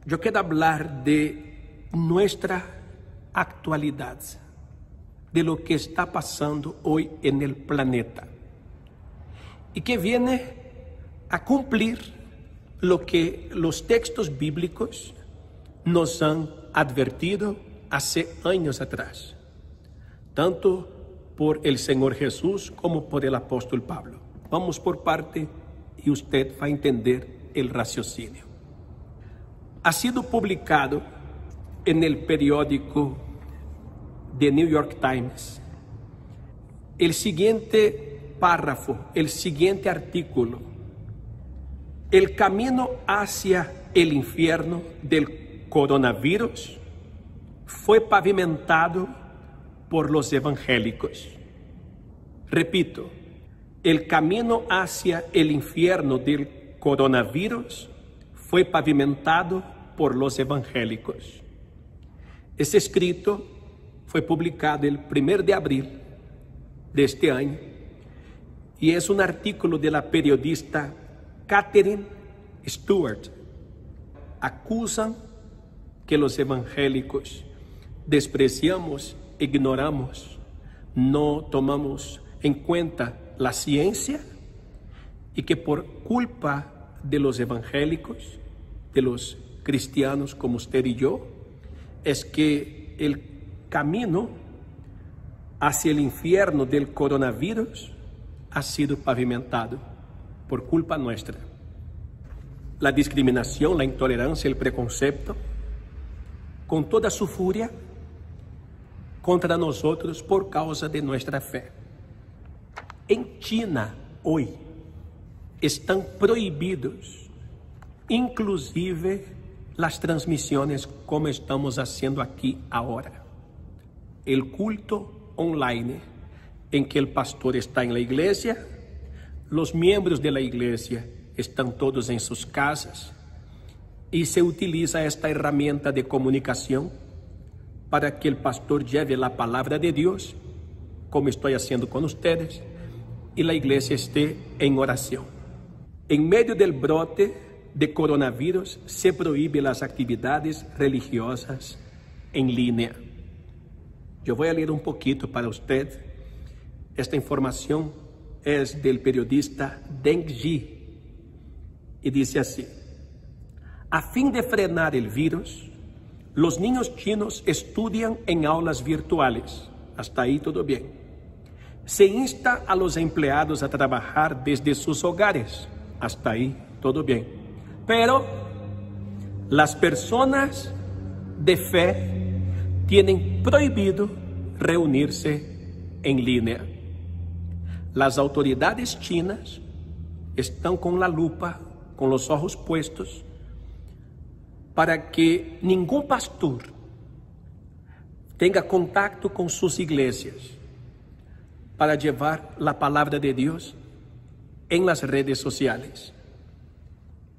yo quiero hablar de nuestra actualidad, de lo que está pasando hoy en el planeta y que viene a cumplir lo que los textos bíblicos nos han advertido hace años atrás, tanto por el Señor Jesús como por el apóstol Pablo. Vamos por parte y usted va a entender el raciocinio. Ha sido publicado en el periódico The New York Times el siguiente párrafo, el siguiente artículo: el camino hacia el infierno del coronavirus fue pavimentado por los evangélicos. Repito, el camino hacia el infierno del coronavirus fue pavimentado por los evangélicos. Ese escrito fue publicado el 1 de abril de este año y es un artículo de la periodista Katherine Stewart. Acusan que los evangélicos despreciamos, ignoramos, no tomamos en cuenta la ciencia y que por culpa de los evangélicos, de los cristianos como usted y yo, es que el camino hacia el infierno del coronavirus ha sido pavimentado por culpa nuestra. La discriminación, la intolerancia, el preconcepto, con toda su furia contra nosotros por causa de nuestra fe. En China, hoy, están prohibidos, inclusive las transmisiones como estamos haciendo aquí ahora. El culto online en que el pastor está en la iglesia, los miembros de la iglesia están todos en sus casas y se utiliza esta herramienta de comunicación para que el pastor lleve la palabra de Dios, como estoy haciendo con ustedes, y la iglesia esté en oración. En medio del brote de coronavirus se prohíben las actividades religiosas en línea. Yo voy a leer un poquito para usted. Esta información es del periodista Deng Ji y dice así: a fin de frenar el virus, los niños chinos estudian en aulas virtuales. Hasta ahí todo bien. Se insta a los empleados a trabajar desde sus hogares. Hasta ahí todo bien. Pero las personas de fe tienen prohibido reunirse en línea. Las autoridades chinas están con la lupa, con los ojos puestos, para que ningún pastor tenga contacto con sus iglesias para llevar la palabra de Dios en las redes sociales.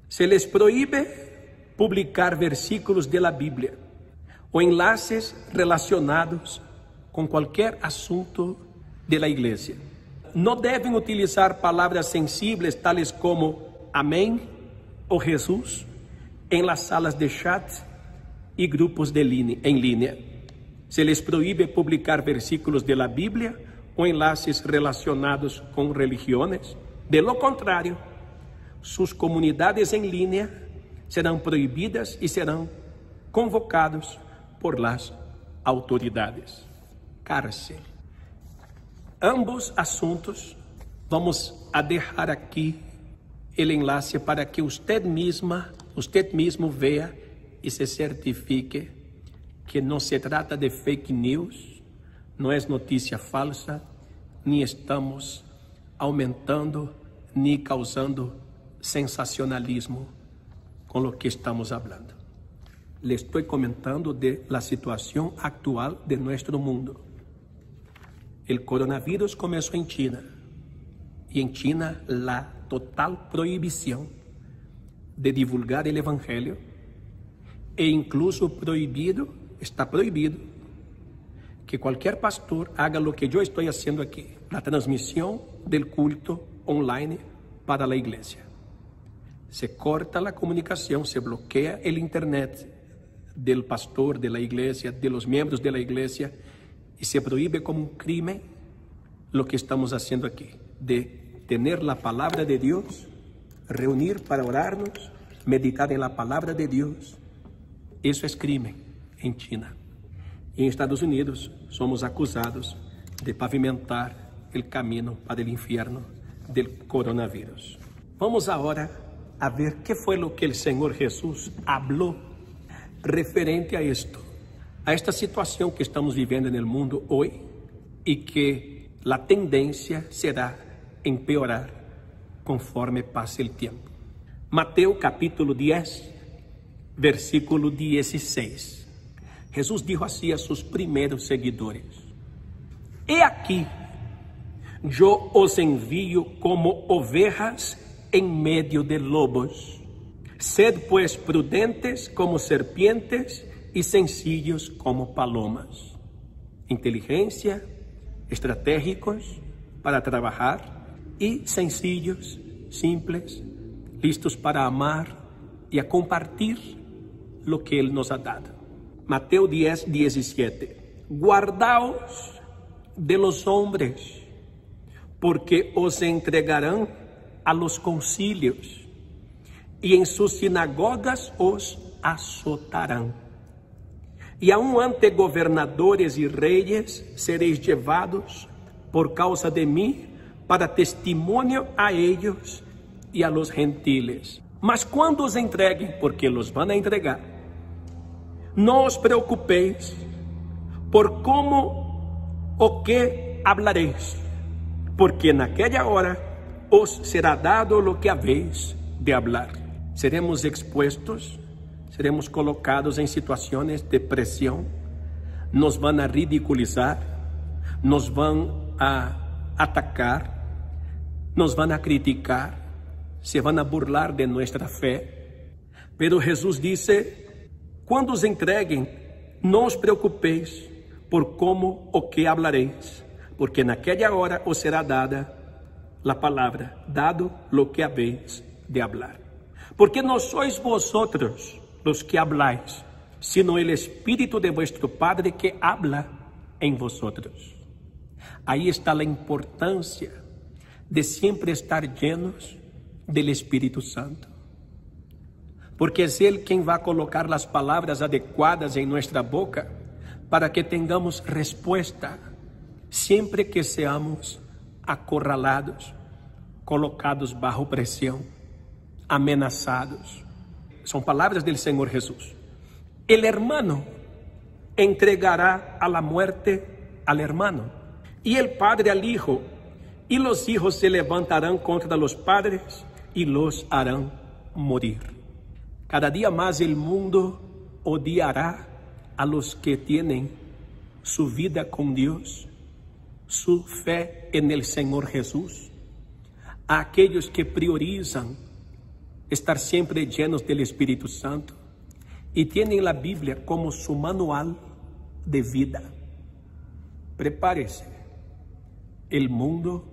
Se les prohíbe publicar versículos de la Biblia o enlaces relacionados con cualquier asunto de la iglesia. No deben utilizar palabras sensibles tales como amén o Jesús en las salas de chat y grupos en línea. Se les prohíbe publicar versículos de la Biblia o enlaces relacionados con religiones. De lo contrario, sus comunidades en línea serán prohibidas y serán convocados por las autoridades. Cárcel. Ambos asuntos vamos a dejar aquí el enlace para que usted mismo vea y se certifique que no se trata de fake news, no es noticia falsa, ni estamos aumentando ni causando sensacionalismo con lo que estamos hablando. Le estoy comentando de la situación actual de nuestro mundo. El coronavirus comenzó en China y en China la total prohibición de divulgar el evangelio e incluso está prohibido que cualquier pastor haga lo que yo estoy haciendo aquí, la transmisión del culto online para la iglesia. Se corta la comunicación, se bloquea el internet del pastor, de la iglesia, de los miembros de la iglesia, y se prohíbe como un crimen lo que estamos haciendo aquí, de tener la palabra de Dios, reunir para orarnos, meditar en la palabra de Dios. Eso es crimen en China. Y en Estados Unidos somos acusados de pavimentar el camino para el infierno del coronavirus. Vamos ahora a ver qué fue lo que el Señor Jesús habló referente a esto, a esta situación que estamos viviendo en el mundo hoy y que la tendencia será empeorar conforme pase el tiempo. Mateo capítulo 10, versículo 16. Jesús dijo así a sus primeros seguidores: He aquí, yo os envío como ovejas en medio de lobos. Sed pues prudentes como serpientes y sencillos como palomas. Inteligencia, estratégicos para trabajar y sencillos, simples, listos para amar y a compartir lo que Él nos ha dado. Mateo 10, 17. Guardaos de los hombres, porque os entregarán a los concilios, y en sus sinagogas os azotarán. Y aun ante gobernadores y reyes seréis llevados por causa de mí para testimonio a ellos y a los gentiles. Mas cuando os entreguen, porque los van a entregar, no os preocupéis por cómo o qué hablaréis, porque en aquella hora os será dado lo que habéis de hablar. Seremos expuestos, seremos colocados en situaciones de presión, nos van a ridiculizar, nos van a atacar, nos van a criticar, se van a burlar de nuestra fe. Pero Jesús dice: cuando os entreguen, no os preocupéis por cómo o qué hablaréis, porque en aquella hora os será dada la palabra, dado lo que habéis de hablar. Porque no sois vosotros los que habláis, sino el Espíritu de vuestro Padre que habla en vosotros. Ahí está la importancia de siempre estar llenos del Espíritu Santo, porque es Él quien va a colocar las palabras adecuadas en nuestra boca para que tengamos respuesta siempre que seamos acorralados, colocados bajo presión, amenazados. Son palabras del Señor Jesús. El hermano entregará a la muerte al hermano, y el padre al hijo, y los hijos se levantarán contra los padres y los harán morir. Cada día más el mundo odiará a los que tienen su vida con Dios, su fe en el Señor Jesús, a aquellos que priorizan estar siempre llenos del Espíritu Santo y tienen la Biblia como su manual de vida. Prepárese, el mundo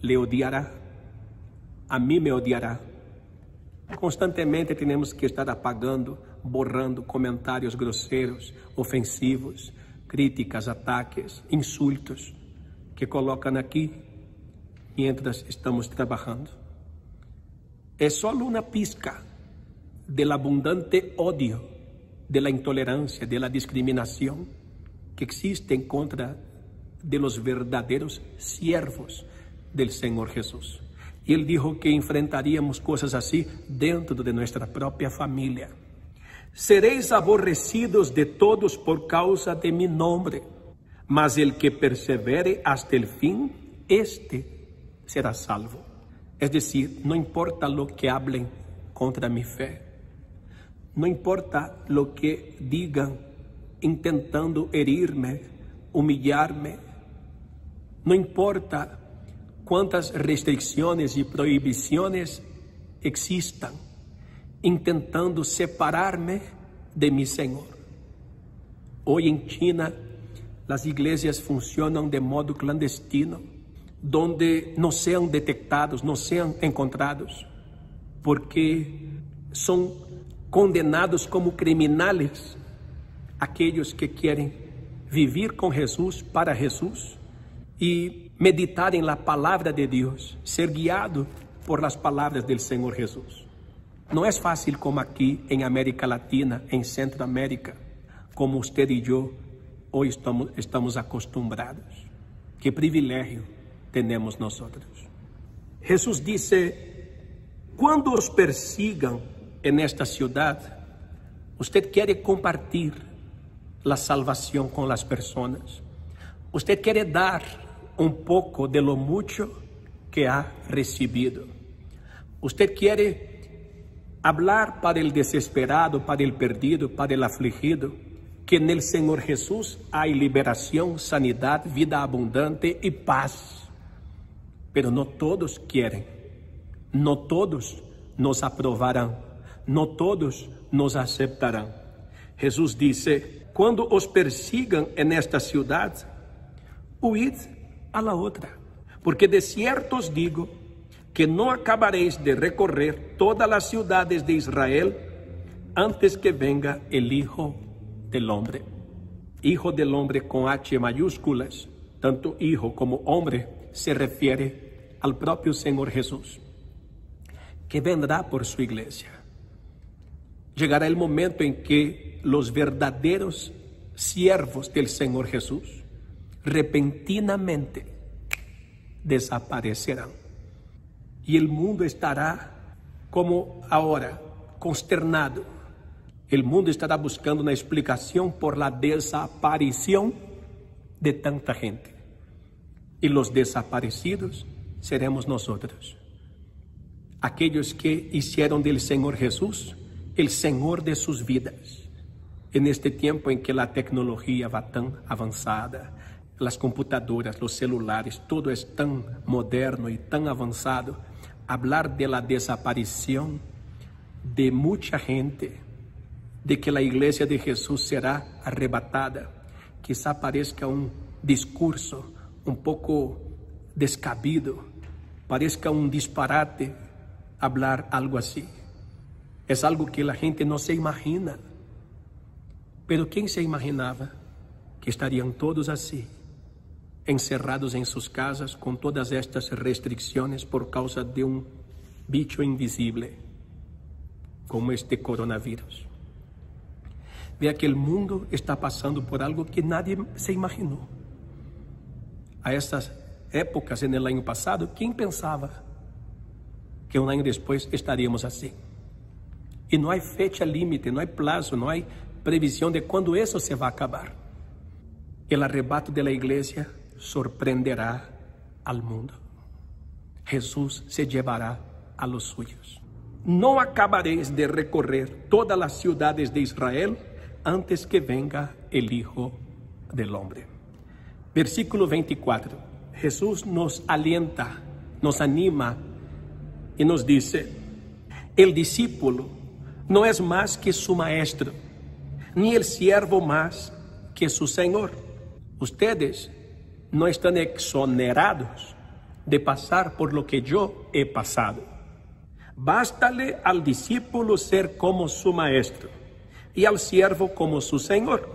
le odiará, a mí me odiará. Constantemente tenemos que estar apagando, borrando comentários groseiros, ofensivos, críticas, ataques, insultos que colocan aquí mientras estamos trabajando. Es solo una pizca del abundante odio, de la intolerancia, de la discriminación que existe en contra de los verdaderos siervos del Señor Jesús. Y Él dijo que enfrentaríamos cosas así dentro de nuestra propia familia. Seréis aborrecidos de todos por causa de mi nombre, mas el que persevere hasta el fin, este será salvo. Es decir, no importa lo que hablen contra mi fe, no importa lo que digan intentando herirme, humillarme, no importa cuántas restricciones y prohibiciones existan intentando separarme de mi Señor. Hoy en China las iglesias funcionan de modo clandestino, donde no sean detectados, no sean encontrados. porque son condenados como criminales aquellos que quieren vivir con Jesús, para Jesús, y meditar en la palabra de Dios, ser guiado por las palabras del Señor Jesús. No es fácil como aquí en América Latina, en Centroamérica, como usted y yo hoy estamos acostumbrados. Qué privilegio tenemos nosotros. Jesús dice: cuando os persigan en esta ciudad, usted quiere compartir la salvación con las personas. Usted quiere dar un poco de lo mucho que ha recibido. Usted quiere hablar para el desesperado, para el perdido, para el afligido, que en el Señor Jesús hay liberación, sanidad, vida abundante y paz. Pero no todos quieren, no todos nos aprobarán, no todos nos aceptarán. Jesús dice: cuando os persigan en esta ciudad, huid a la otra, porque de cierto os digo que no acabaréis de recorrer todas las ciudades de Israel antes que venga el Hijo del Hombre. Hijo del Hombre con H mayúsculas, tanto hijo como hombre, se refiere al propio Señor Jesús, que vendrá por su iglesia. Llegará el momento en que los verdaderos siervos del Señor Jesús repentinamente desaparecerán. Y el mundo estará como ahora, consternado. El mundo estará buscando una explicación por la desaparición de tanta gente. Y los desaparecidos seremos nosotros. Aquellos que hicieron del Señor Jesús el Señor de sus vidas. En este tiempo en que la tecnología va tan avanzada, las computadoras, los celulares, todo es tan moderno y tan avanzado, hablar de la desaparición de mucha gente, de que la iglesia de Jesús será arrebatada, quizá parezca un discurso un poco descabido, parezca un disparate hablar algo así. Es algo que la gente no se imagina. Pero ¿quién se imaginaba que estarían todos así, encerrados en sus casas con todas estas restricciones por causa de un bicho invisible como este coronavirus? Vea que el mundo está pasando por algo que nadie se imaginó. A estas épocas en el año pasado, ¿quién pensaba que un año después estaríamos así? Y no hay fecha límite, no hay plazo, no hay previsión de cuándo eso se va a acabar. El arrebato de la iglesia sorprenderá al mundo. Jesús se llevará a los suyos. No acabaréis de recorrer todas las ciudades de Israel antes que venga el Hijo del Hombre. Versículo 24. Jesús nos alienta, nos anima y nos dice: el discípulo no es más que su maestro, ni el siervo más que su Señor. Ustedes no están exonerados de pasar por lo que yo he pasado. Bástale al discípulo ser como su maestro y al siervo como su Señor.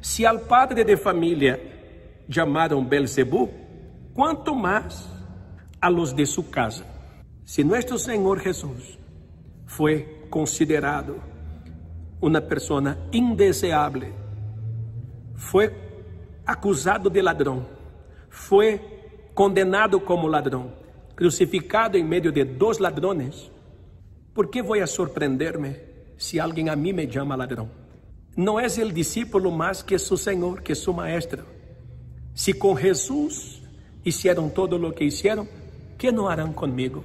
Si al padre de familia llamaron Belzebú, ¿cuánto más a los de su casa? Si nuestro Señor Jesús fue considerado una persona indeseable, fue acusado de ladrón, fue condenado como ladrón, crucificado en medio de dos ladrones, ¿por qué voy a sorprenderme si alguien a mí me llama ladrón? No es el discípulo más que su Señor, que su maestro. Si con Jesús hicieron todo lo que hicieron, ¿qué no harán conmigo?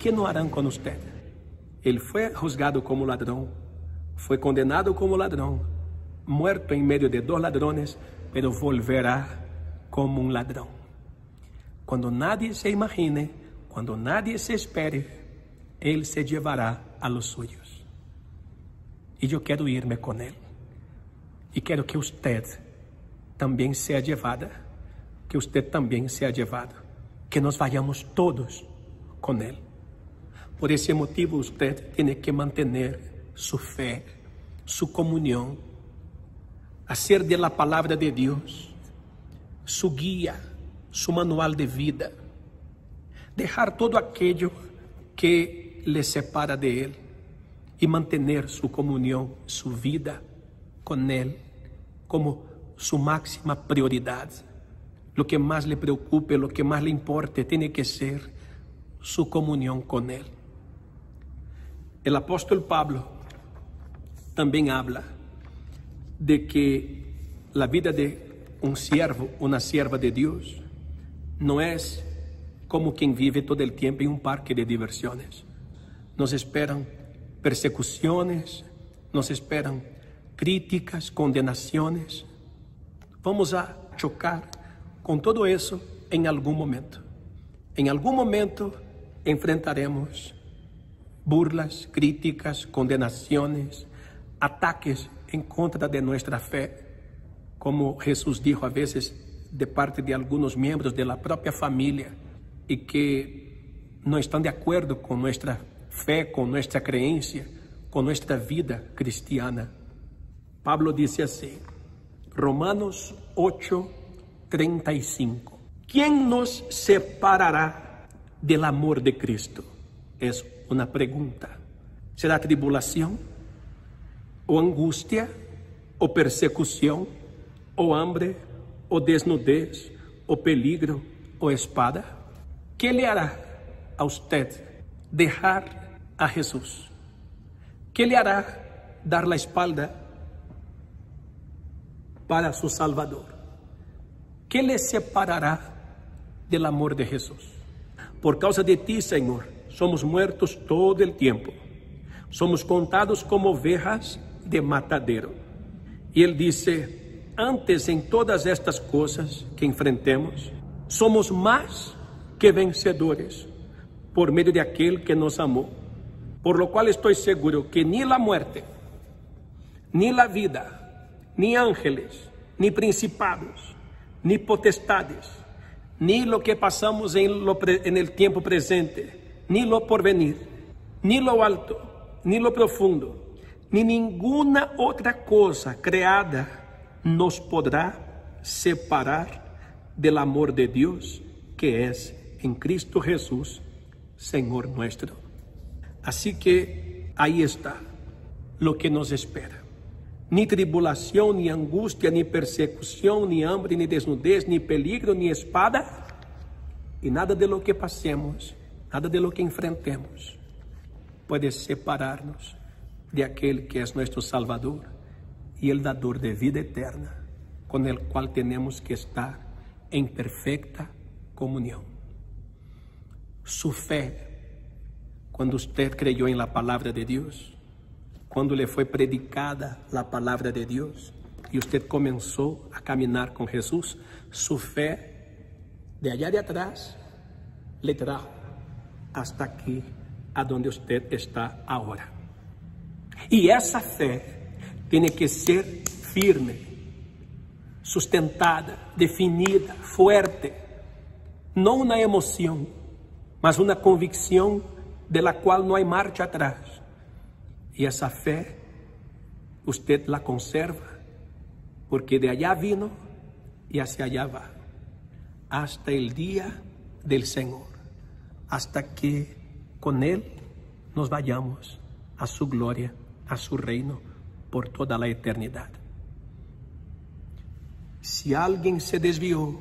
¿Qué no harán con usted? Él fue juzgado como ladrón, fue condenado como ladrón, muerto en medio de dos ladrones, pero volverá como un ladrón. Cuando nadie se imagine, cuando nadie se espere, Él se llevará a los suyos. Y yo quiero irme con Él. Y quiero que usted también sea llevada, que usted también sea llevado, que nos vayamos todos con Él. Por ese motivo usted tiene que mantener su fe, su comunión, hacer de la palabra de Dios su guía, su manual de vida, dejar todo aquello que le separa de Él y mantener su comunión, su vida con Él como su máxima prioridad. Lo que más le preocupe, lo que más le importe, tiene que ser su comunión con Él. El apóstol Pablo también habla de que la vida de un siervo, una sierva de Dios, no es como quien vive todo el tiempo en un parque de diversiones. Nos esperan persecuciones, nos esperan críticas, condenaciones. Vamos a chocar con todo eso en algún momento. En algún momento enfrentaremos burlas, críticas, condenaciones, ataques en contra de nuestra fe, como Jesús dijo a veces de parte de algunos miembros de la propia familia y que no están de acuerdo con nuestra fe, con nuestra creencia, con nuestra vida cristiana. Pablo dice así, Romanos 8:35. ¿Quién nos separará del amor de Cristo? Es una pregunta. ¿Será tribulación? ¿O angustia? ¿O persecución? ¿O hambre? ¿O desnudez? ¿O peligro? ¿O espada? ¿Qué le hará a usted dejar a Jesús? ¿Qué le hará dar la espalda para su Salvador? ¿Qué le separará del amor de Jesús? Por causa de ti, Señor, somos muertos todo el tiempo. Somos contados como ovejas de matadero. Y Él dice, antes en todas estas cosas que enfrentemos, somos más que vencedores por medio de aquel que nos amó. Por lo cual estoy seguro que ni la muerte, ni la vida, ni ángeles, ni principados, ni potestades, ni lo que pasamos en el tiempo presente, ni lo porvenir, ni lo alto, ni lo profundo, ni ninguna otra cosa creada nos podrá separar del amor de Dios que es en Cristo Jesús, Señor nuestro. Así que ahí está lo que nos espera. Ni tribulación, ni angustia, ni persecución, ni hambre, ni desnudez, ni peligro, ni espada, y nada de lo que pasemos, nada de lo que enfrentemos puede separarnos de aquel que es nuestro Salvador y el dador de vida eterna, con el cual tenemos que estar en perfecta comunión. Su fe, cuando usted creyó en la palabra de Dios, cuando le fue predicada la palabra de Dios y usted comenzó a caminar con Jesús, su fe de allá de atrás le trajo hasta aquí, a donde usted está ahora. Y esa fe tiene que ser firme, sustentada, definida, fuerte, no una emoción, mas una convicción de la cual no hay marcha atrás. Y esa fe usted la conserva, porque de allá vino y hacia allá va, hasta el día del Señor, hasta que con Él nos vayamos a su gloria, a su reino, por toda la eternidad. Si alguien se desvió,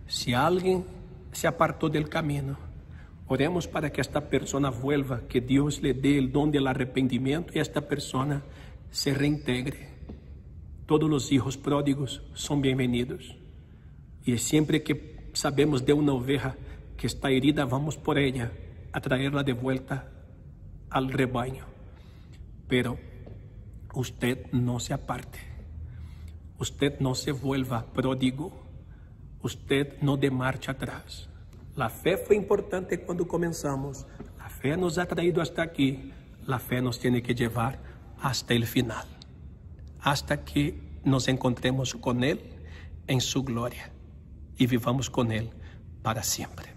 si alguien se apartó del camino, oremos para que esta persona vuelva, que Dios le dé el don del arrepentimiento y esta persona se reintegre. Todos los hijos pródigos son bienvenidos. Y siempre que sabemos de una oveja que está herida, vamos por ella a traerla de vuelta al rebaño. Pero usted no se aparte. Usted no se vuelva pródigo. Usted no dé marcha atrás. La fe fue importante cuando comenzamos. La fe nos ha traído hasta aquí. La fe nos tiene que llevar hasta el final, hasta que nos encontremos con Él en su gloria y vivamos con Él para siempre.